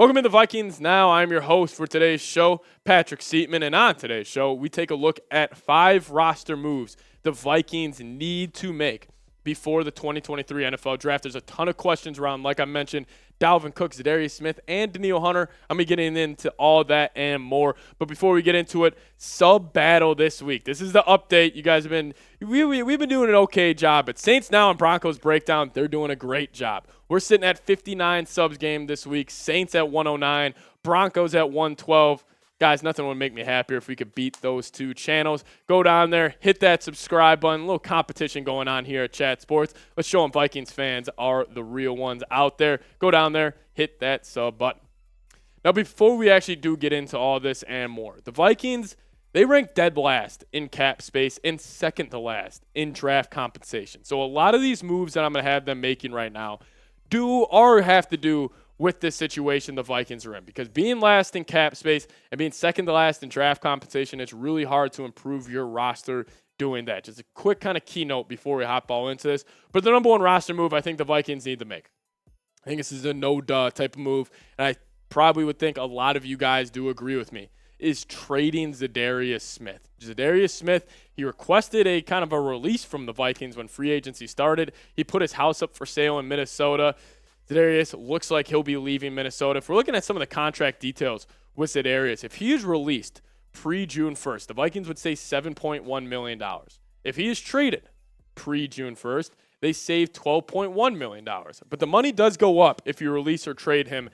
Welcome to the Vikings Now. I'm your host for today's show, Patrick Seatman, and on today's show, we take a look at 5 roster moves the Vikings need to make before the 2023 NFL Draft. There's a ton of questions around, like I mentioned, Dalvin Cook, Za'Darius Smith, and Danielle Hunter. I'm going to be getting into all that and more. But before we get into it, sub battle this week. This is the update. You guys have been we've been doing an okay job. But Saints Now and Broncos Breakdown, they're doing a great job. We're sitting at 59 subs game this week. Saints at 109, Broncos at 112. Guys, nothing would make me happier if we could beat those two channels. Go down there, hit that subscribe button. A little competition going on here at Chat Sports. Let's show them Vikings fans are the real ones out there. Go down there, hit that sub button. Now, before we actually do get into all this and more, the Vikings, they rank dead last in cap space and second to last in draft compensation. So a lot of these moves that I'm going to have them making right now do or have to do with this situation the Vikings are in, because being last in cap space and being second to last in draft compensation, it's really hard to improve your roster doing that. Just a quick kind of keynote before we hop all into this. But the number one roster move I think the Vikings need to make, I think this is a no-duh type of move, and I probably would think a lot of you guys do agree with me, is trading Za'Darius Smith. Za'Darius Smith, he requested a kind of a release from the Vikings when free agency started. He put his house up for sale in Minnesota. Za'Darius looks like he'll be leaving Minnesota. If we're looking at some of the contract details with Za'Darius, if he is released pre-June 1st, the Vikings would save $7.1 million. If he is traded pre-June 1st, they save $12.1 million. But the money does go up if you release or trade him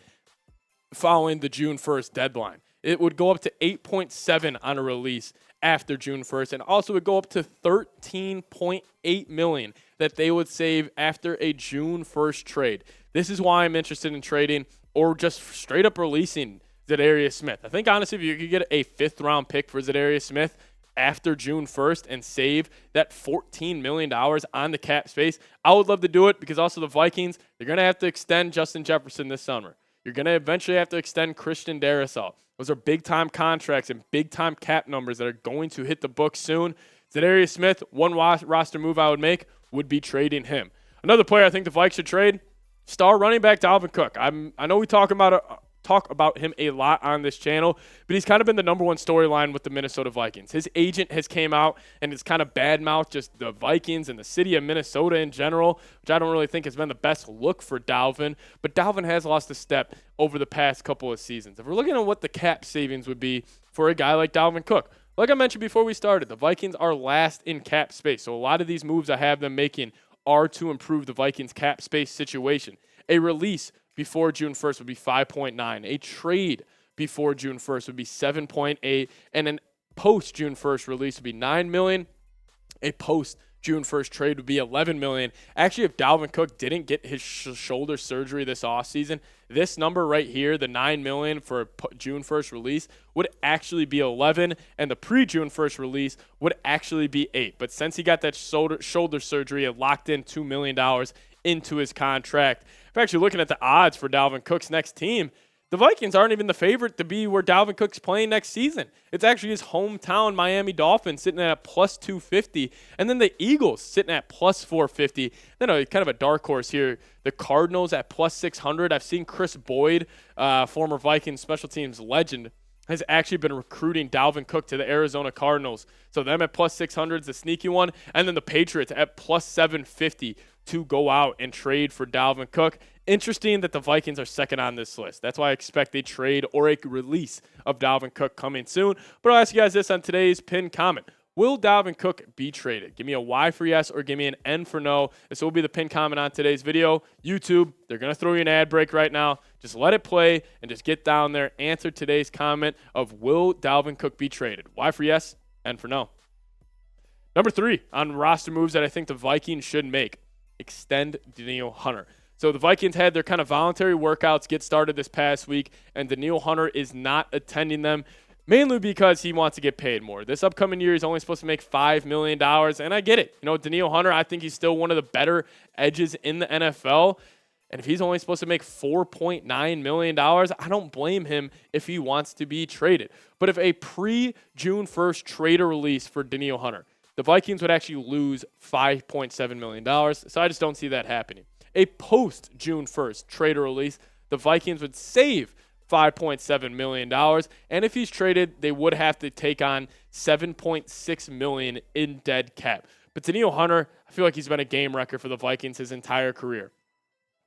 following the June 1st deadline. It would go up to 8.7 on a release after June 1st, and also would go up to $13.8 million that they would save after a June 1st trade. This is why I'm interested in trading or just straight up releasing Za'Darius Smith. I think, honestly, if you could get a 5th-round pick for Za'Darius Smith after June 1st and save that $14 million on the cap space, I would love to do it, because also the Vikings, they're going to have to extend Justin Jefferson this summer. You're going to eventually have to extend Christian Darrisaw. Those are big-time contracts and big-time cap numbers that are going to hit the books soon. Za'Darius Smith, one roster move I would make would be trading him. Another player I think the Vikes should trade, star running back Dalvin Cook. I know we talk about him a lot on this channel, but he's kind of been the number one storyline with the Minnesota Vikings. His agent has came out and it's kind of badmouthed just the Vikings and the city of Minnesota in general, which I don't really think has been the best look for Dalvin. But Dalvin has lost a step over the past couple of seasons. If we're looking at what the cap savings would be for a guy like Dalvin Cook, like I mentioned before we started, the Vikings are last in cap space. So a lot of these moves I have them making are to improve the Vikings cap space situation. A release before June 1st would be 5.9. A trade before June 1st would be 7.8. And an post-June 1st release would be $9 million. A post-June 1st trade would be $11 million. Actually, if Dalvin Cook didn't get his shoulder surgery this offseason, this number right here, the $9 million for a June 1st release, would actually be 11, and the pre-June 1st release would actually be 8. But since he got that shoulder surgery, it locked in $2 million into his contract. If actually looking at the odds for Dalvin Cook's next team, the Vikings aren't even the favorite to be where Dalvin Cook's playing next season. It's actually his hometown Miami Dolphins sitting at plus 250, and then the Eagles sitting at plus 450. Then kind of a dark horse here, the Cardinals at plus 600. I've seen Chris Boyd, former Vikings special teams legend, has actually been recruiting Dalvin Cook to the Arizona Cardinals. So them at plus 600 is a sneaky one, and then the Patriots at plus 750 to go out and trade for Dalvin Cook. Interesting that the Vikings are second on this list. That's why I expect a trade or a release of Dalvin Cook coming soon. But I'll ask you guys this on today's pinned comment. Will Dalvin Cook be traded? Give me a Y for yes or give me an N for no. This will be the pinned comment on today's video. YouTube, they're going to throw you an ad break right now. Just let it play and just get down there. Answer today's comment of will Dalvin Cook be traded? Y for yes, N for no. Number 3 on roster moves that I think the Vikings should make. Extend Danielle Hunter. So the Vikings had their kind of voluntary workouts get started this past week, and Danielle Hunter is not attending them, mainly because he wants to get paid more. This upcoming year, he's only supposed to make $5 million, and I get it. You know, Danielle Hunter, I think he's still one of the better edges in the NFL, and if he's only supposed to make $4.9 million, I don't blame him if he wants to be traded. But if a pre-June 1st trade or release for Danielle Hunter, the Vikings would actually lose $5.7 million, so I just don't see that happening. A post-June 1st trade or release, the Vikings would save $5.7 million. And if he's traded, they would have to take on $7.6 million in dead cap. But Danielle Hunter, I feel like he's been a game wrecker for the Vikings his entire career.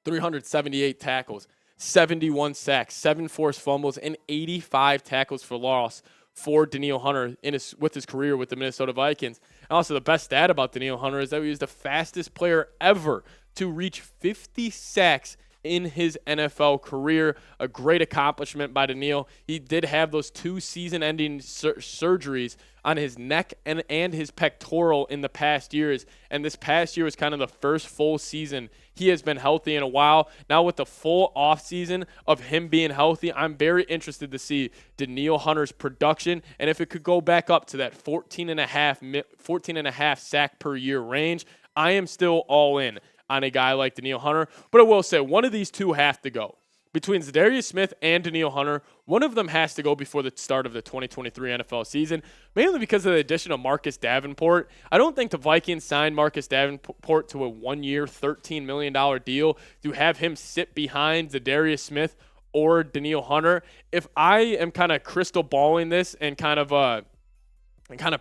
378 tackles, 71 sacks, 7 forced fumbles, and 85 tackles for loss for Danielle Hunter with his career with the Minnesota Vikings. And also, the best stat about Danielle Hunter is that he was the fastest player ever to reach 50 sacks in his NFL career. A great accomplishment by Danielle. He did have those 2 season-ending surgeries on his neck and his pectoral in the past years. And this past year was kind of the first full season he has been healthy in a while. Now with the full offseason of him being healthy, I'm very interested to see Danielle Hunter's production and if it could go back up to that 14 and a half sack per year range. I am still all in on a guy like Danielle Hunter. But I will say, one of these two have to go. Between Za'Darius Smith and Danielle Hunter, one of them has to go before the start of the 2023 NFL season, mainly because of the addition of Marcus Davenport. I don't think the Vikings signed Marcus Davenport to a 1-year, $13 million deal to have him sit behind Za'Darius Smith or Danielle Hunter. If I am kind of crystal balling this and kind of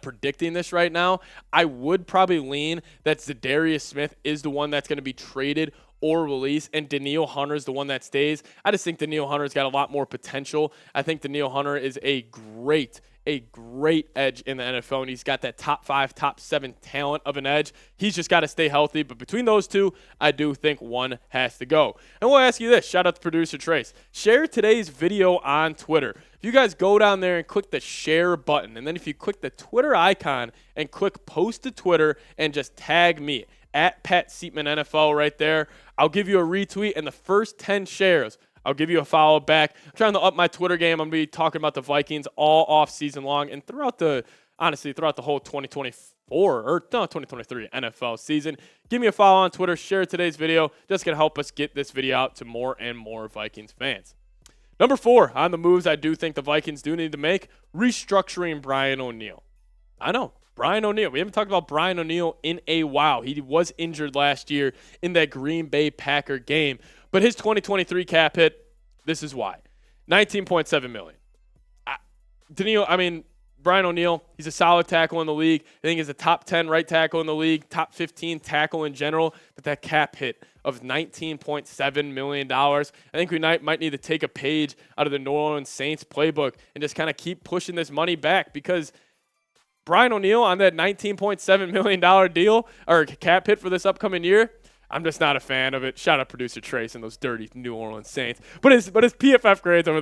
predicting this right now, I would probably lean that Za'Darius Smith is the one that's going to be traded or released, and Danielle Hunter is the one that stays. I just think Danielle Hunter's got a lot more potential. I think Danielle Hunter is a great edge in the NFL, and he's got that top 5, top 7 talent of an edge. He's just got to stay healthy, but between those two, I do think one has to go. And we'll ask you this. Shout out to producer Trace. Share today's video on Twitter. If you guys go down there and click the share button, and then if you click the Twitter icon and click post to Twitter and just tag me, at Pat Seatman NFL right there, I'll give you a retweet, and the first 10 shares, I'll give you a follow back. I'm trying to up my Twitter game. I'm going to be talking about the Vikings all off season long and throughout the whole 2023 NFL season. Give me a follow on Twitter, share today's video. Just going to help us get this video out to more and more Vikings fans. Number 4 on the moves I do think the Vikings do need to make, restructuring Brian O'Neill. I know. Brian O'Neill. We haven't talked about Brian O'Neill in a while. He was injured last year in that Green Bay Packer game. But his 2023 cap hit, this is why. $19.7 million. Brian O'Neill, he's a solid tackle in the league. I think he's a top 10 right tackle in the league, top 15 tackle in general. But that cap hit of $19.7 million, I think we might need to take a page out of the New Orleans Saints playbook and just kind of keep pushing this money back, because Brian O'Neill on that $19.7 million deal or cap hit for this upcoming year, I'm just not a fan of it. Shout out producer Trace and those dirty New Orleans Saints. But his PFF grades over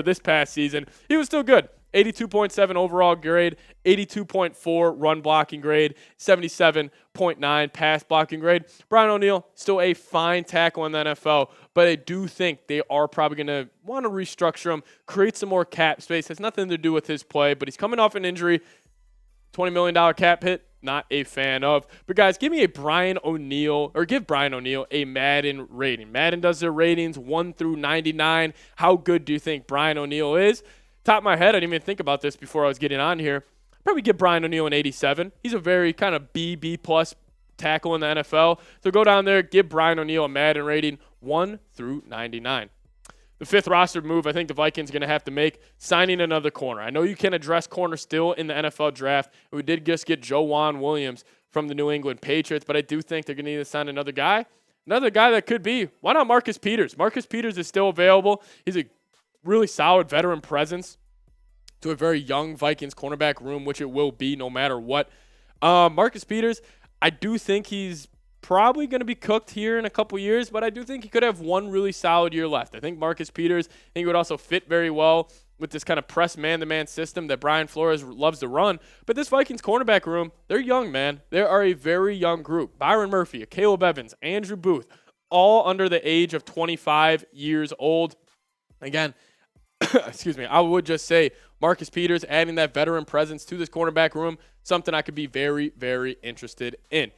this past season, he was still good. 82.7 overall grade, 82.4 run blocking grade, 77.9 pass blocking grade. Brian O'Neill, still a fine tackle in the NFL, but I do think they are probably going to want to restructure him, create some more cap space. Has nothing to do with his play, but he's coming off an injury. $20 million cap hit, not a fan of. But guys, give Brian O'Neill a Madden rating. Madden does their ratings 1 through 99. How good do you think Brian O'Neill is? Top of my head, I didn't even think about this before I was getting on here. I'd probably give Brian O'Neill an 87. He's a very kind of B+ tackle in the NFL. So go down there, give Brian O'Neill a Madden rating 1 through 99. The 5th roster move I think the Vikings are going to have to make, signing another corner. I know you can address corner still in the NFL draft. We did just get Joejuan Williams from the New England Patriots, but I do think they're going to need to sign another guy. Another guy that could be, why not Marcus Peters? Marcus Peters is still available. He's a really solid veteran presence to a very young Vikings cornerback room, which it will be no matter what. Marcus Peters, I do think he's probably going to be cooked here in a couple years, but I do think he could have one really solid year left. I think Marcus Peters, he would also fit very well with this kind of press man-to-man system that Brian Flores loves to run. But this Vikings cornerback room, they're young, man. They are a very young group. Byron Murphy, Caleb Evans, Andrew Booth, all under the age of 25 years old. Again, I would just say Marcus Peters adding that veteran presence to this cornerback room, something I could be very, very interested in.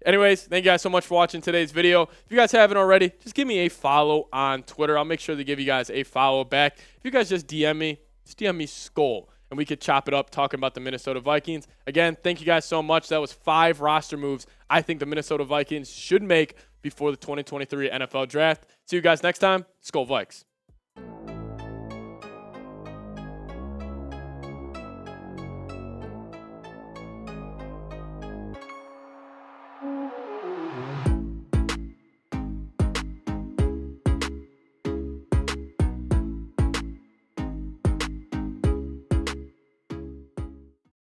Anyways, thank you guys so much for watching today's video. If you guys haven't already, just give me a follow on Twitter. I'll make sure to give you guys a follow back. If you guys just DM me Skull, and we could chop it up talking about the Minnesota Vikings. Again, thank you guys so much. That was 5 roster moves I think the Minnesota Vikings should make before the 2023 NFL Draft. See you guys next time. Skull Vikes.